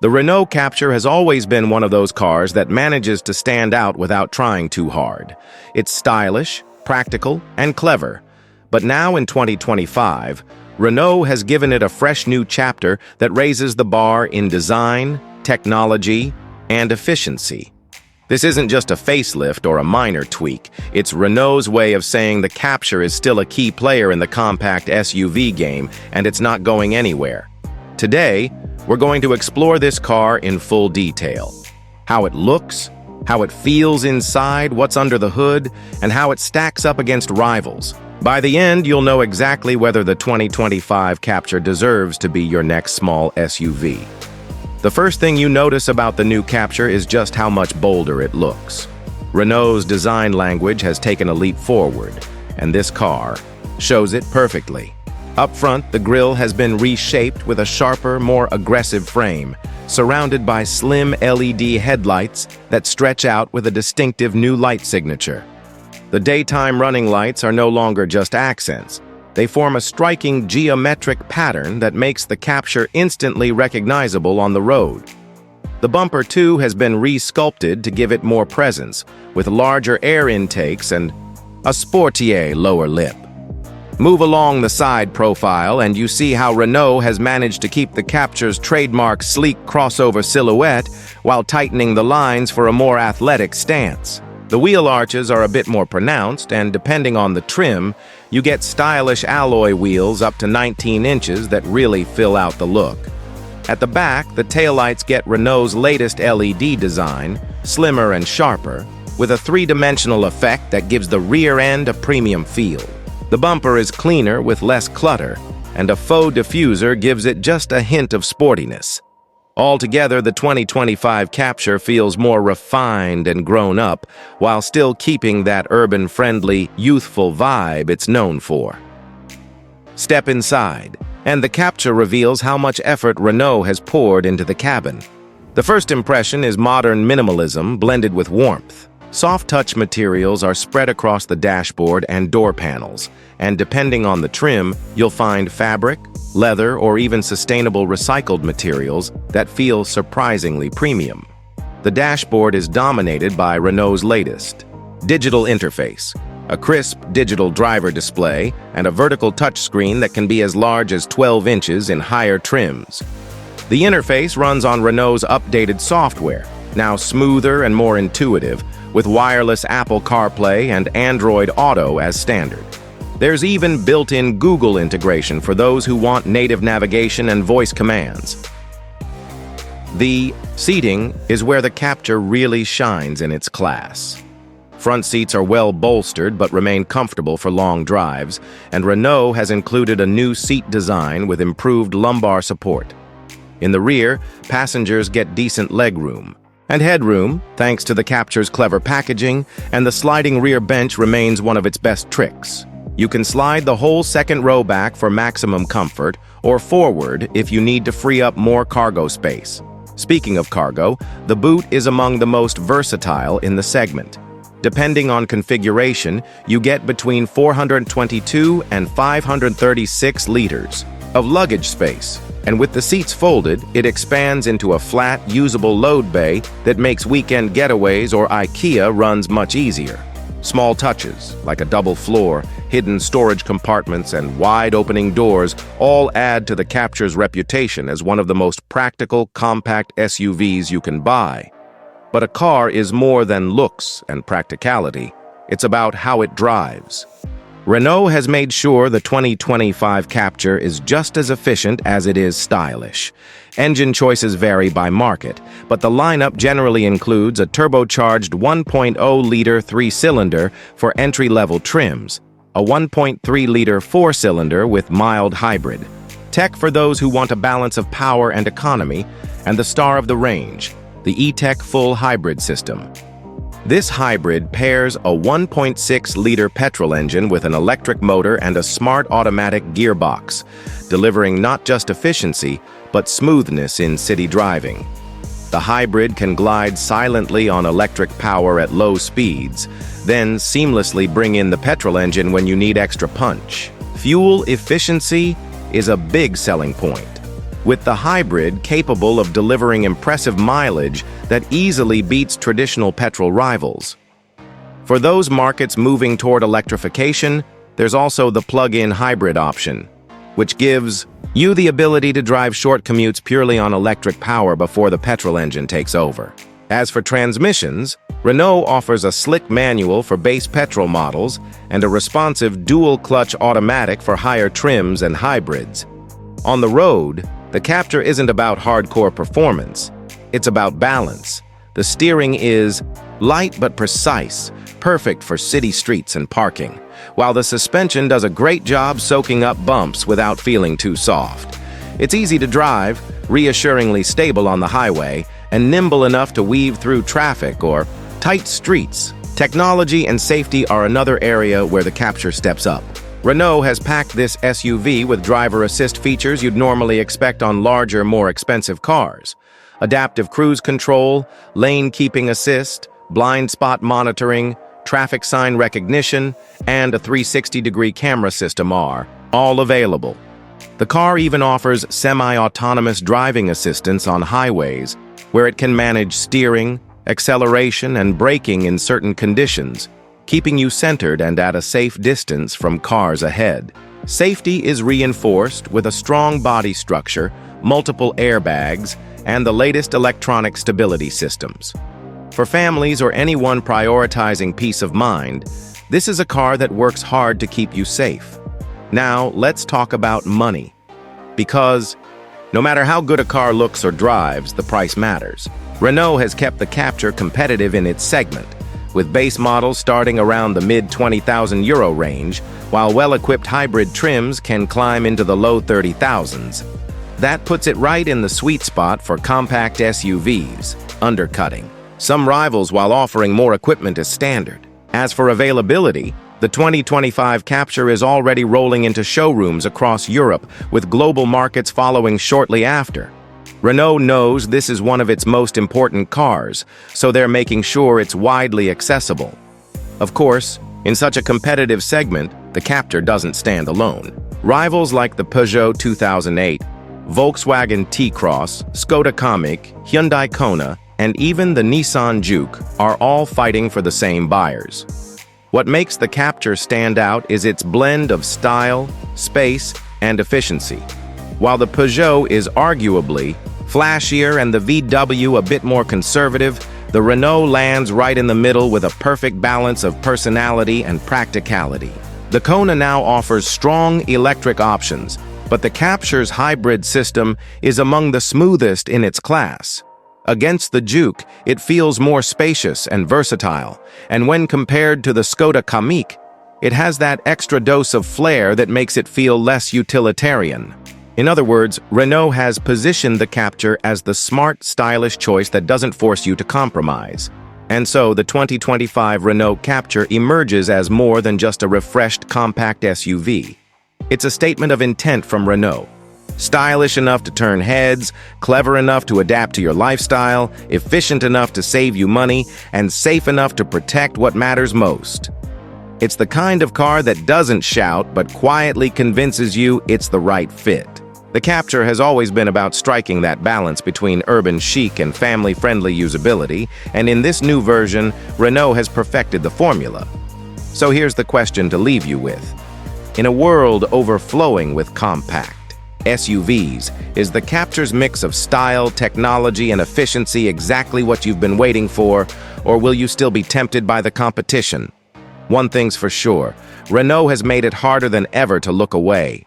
The Renault Captur has always been one of those cars that manages to stand out without trying too hard. It's stylish, practical, and clever. But now in 2025, Renault has given it a fresh new chapter that raises the bar in design, technology, and efficiency. This isn't just a facelift or a minor tweak. It's Renault's way of saying the Captur is still a key player in the compact SUV game, and it's not going anywhere. Today, we're going to explore this car in full detail. How it looks, how it feels inside, what's under the hood, and how it stacks up against rivals. By the end, you'll know exactly whether the 2025 Captur deserves to be your next small SUV. The first thing you notice about the new Captur is just how much bolder it looks. Renault's design language has taken a leap forward, and this car shows it perfectly. Up front, the grille has been reshaped with a sharper, more aggressive frame, surrounded by slim LED headlights that stretch out with a distinctive new light signature. The daytime running lights are no longer just accents. They form a striking geometric pattern that makes the Captur instantly recognizable on the road. The bumper, too, has been re-sculpted to give it more presence, with larger air intakes and a sportier lower lip. Move along the side profile and you see how Renault has managed to keep the Captur's trademark sleek crossover silhouette while tightening the lines for a more athletic stance. The wheel arches are a bit more pronounced, and depending on the trim, you get stylish alloy wheels up to 19 inches that really fill out the look. At the back, the taillights get Renault's latest LED design, slimmer and sharper, with a three-dimensional effect that gives the rear end a premium feel. The bumper is cleaner with less clutter, and a faux diffuser gives it just a hint of sportiness. Altogether, the 2025 Captur feels more refined and grown up, while still keeping that urban-friendly, youthful vibe it's known for. Step inside, and the Captur reveals how much effort Renault has poured into the cabin. The first impression is modern minimalism blended with warmth. Soft-touch materials are spread across the dashboard and door panels, and depending on the trim, you'll find fabric, leather, or even sustainable recycled materials that feel surprisingly premium. The dashboard is dominated by Renault's latest digital interface, a crisp digital driver display, and a vertical touchscreen that can be as large as 12 inches in higher trims. The interface runs on Renault's updated software, now smoother and more intuitive, with wireless Apple CarPlay and Android Auto as standard. There's even built-in Google integration for those who want native navigation and voice commands. The seating is where the Captur really shines in its class. Front seats are well bolstered but remain comfortable for long drives, and Renault has included a new seat design with improved lumbar support. In the rear, passengers get decent legroom and headroom, thanks to the Captur's clever packaging, and the sliding rear bench remains one of its best tricks. You can slide the whole second row back for maximum comfort, or forward if you need to free up more cargo space. Speaking of cargo, the boot is among the most versatile in the segment. Depending on configuration, you get between 422 and 536 liters of luggage space. And with the seats folded, it expands into a flat, usable load bay that makes weekend getaways or IKEA runs much easier. Small touches, like a double floor, hidden storage compartments, and wide-opening doors all add to the Captur's reputation as one of the most practical, compact SUVs you can buy. But a car is more than looks and practicality. It's about how it drives. Renault has made sure the 2025 Captur is just as efficient as it is stylish. Engine choices vary by market, but the lineup generally includes a turbocharged 1.0-liter three-cylinder for entry-level trims, a 1.3-liter four-cylinder with mild hybrid, tech for those who want a balance of power and economy, and the star of the range, the E-Tech full hybrid system. This hybrid pairs a 1.6-liter petrol engine with an electric motor and a smart automatic gearbox, delivering not just efficiency, but smoothness in city driving. The hybrid can glide silently on electric power at low speeds, then seamlessly bring in the petrol engine when you need extra punch. Fuel efficiency is a big selling point. with the hybrid capable of delivering impressive mileage that easily beats traditional petrol rivals. For those markets moving toward electrification, there's also the plug-in hybrid option, which gives you the ability to drive short commutes purely on electric power before the petrol engine takes over. As for transmissions, Renault offers a slick manual for base petrol models and a responsive dual-clutch automatic for higher trims and hybrids. On the road, the Captur isn't about hardcore performance. It's about balance. The steering is light but precise, perfect for city streets and parking, while the suspension does a great job soaking up bumps without feeling too soft. It's easy to drive, reassuringly stable on the highway, and nimble enough to weave through traffic or tight streets. Technology and safety are another area where the Captur steps up. Renault has packed this SUV with driver assist features you'd normally expect on larger, more expensive cars. Adaptive cruise control, lane keeping assist, blind spot monitoring, traffic sign recognition, and a 360-degree camera system are all available. The car even offers semi-autonomous driving assistance on highways, where it can manage steering, acceleration, and braking in certain conditions, keeping you centered and at a safe distance from cars ahead. Safety is reinforced with a strong body structure, multiple airbags, and the latest electronic stability systems. For families or anyone prioritizing peace of mind, this is a car that works hard to keep you safe. Now, let's talk about money. Because no matter how good a car looks or drives, the price matters. Renault has kept the Captur competitive in its segment, with base models starting around the mid-€20,000 range, while well-equipped hybrid trims can climb into the low 30,000s. That puts it right in the sweet spot for compact SUVs, undercutting some rivals while offering more equipment as standard. As for availability, the 2025 Captur is already rolling into showrooms across Europe, with global markets following shortly after. Renault knows this is one of its most important cars, so they're making sure it's widely accessible. Of course, in such a competitive segment, the Captur doesn't stand alone. Rivals like the Peugeot 2008, Volkswagen T-Cross, Skoda Kamiq, Hyundai Kona, and even the Nissan Juke are all fighting for the same buyers. What makes the Captur stand out is its blend of style, space, and efficiency. While the Peugeot is arguably flashier and the VW a bit more conservative, the Renault lands right in the middle with a perfect balance of personality and practicality. The Kona now offers strong electric options, but the Captur's hybrid system is among the smoothest in its class. Against the Juke, it feels more spacious and versatile, and when compared to the Skoda Kamiq, it has that extra dose of flair that makes it feel less utilitarian. In other words, Renault has positioned the Captur as the smart, stylish choice that doesn't force you to compromise. And so, the 2025 Renault Captur emerges as more than just a refreshed compact SUV. It's a statement of intent from Renault. Stylish enough to turn heads, clever enough to adapt to your lifestyle, efficient enough to save you money, and safe enough to protect what matters most. It's the kind of car that doesn't shout but quietly convinces you it's the right fit. The Captur has always been about striking that balance between urban chic and family-friendly usability, and in this new version, Renault has perfected the formula. So here's the question to leave you with. In a world overflowing with compact SUVs, is the Captur's mix of style, technology, and efficiency exactly what you've been waiting for, or will you still be tempted by the competition? One thing's for sure, Renault has made it harder than ever to look away.